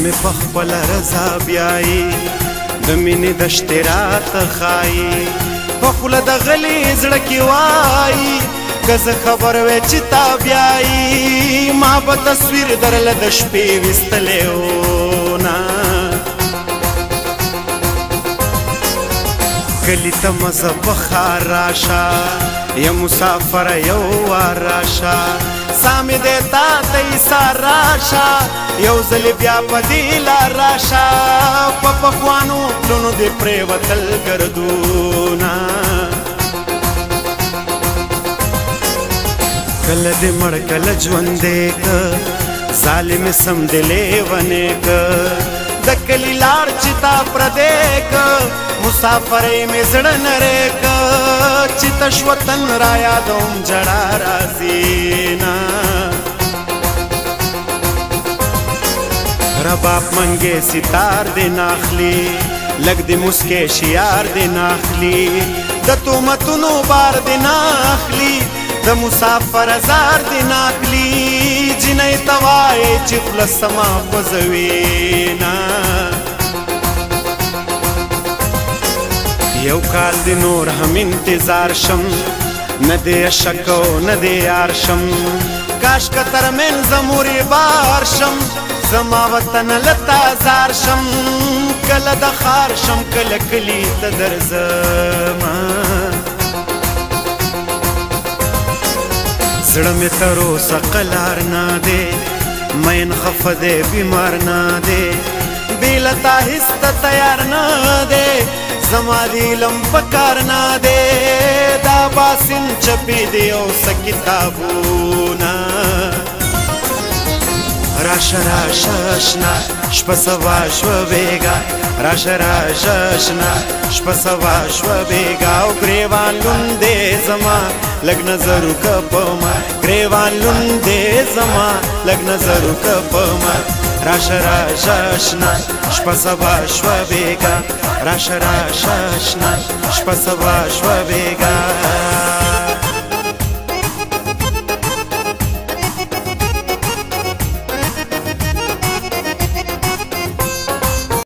مې په خپله رضا بیایي د مینې دشتې راته ښایي په خوله د غلي زړه کې وایي که زه خبر وی چې تا بیایي ما به تصویر درله د شپې ویستلی نه کلي ته مزه بخار راشه یا مسافر یو وار راشه سا مې دی تا ته ایسار راشه یو ځلې بیا په دې لار راشه په پخوانو پلونو دې پرېوتل ګردونه کله دې مړ کله ژوندی که ظالم سم دې لیونی که د کلي لار چې تا پردی که مسافرۍ مې زړه نری که چې تش وطن را یادوم جړا راځي نه رباب منګې ستار دې ناخلي لږ دې مسکې شیار دې ناخلي د تهمتونو بار دې ناخلي د مسافر زار دې ناخلي جنۍ ته وایې چې خوله سما خوځوي نه یو کال دی نور هم انتظار شم نه دی شک او نه دی یار شم کاش که ترمنځ مورې بار شم زما وطن لتا زار شم کله د ښار شم کله کلي ته درځمه زړه مې تر اوسه قلار نه دی مین خفه دی بیمار نه دی بې له تا هېڅ ته تیار نه دی زما د علم په کار نه دی دا باسن چپې دی او څه کتابونه راشه راشه اشنا شپه سبا شوه بېګا راشه راشه اشنا شپه سبا شوه بېګا او ګرېوان لوند دی زما لږ نظر وکړه په ما ګرېوان لوند دی زما لږ نظر وکړه په ما راشه راشه اشنا شپه سبا شوه بېګا راشه راشه اشنا شپه سبا شوه بېګا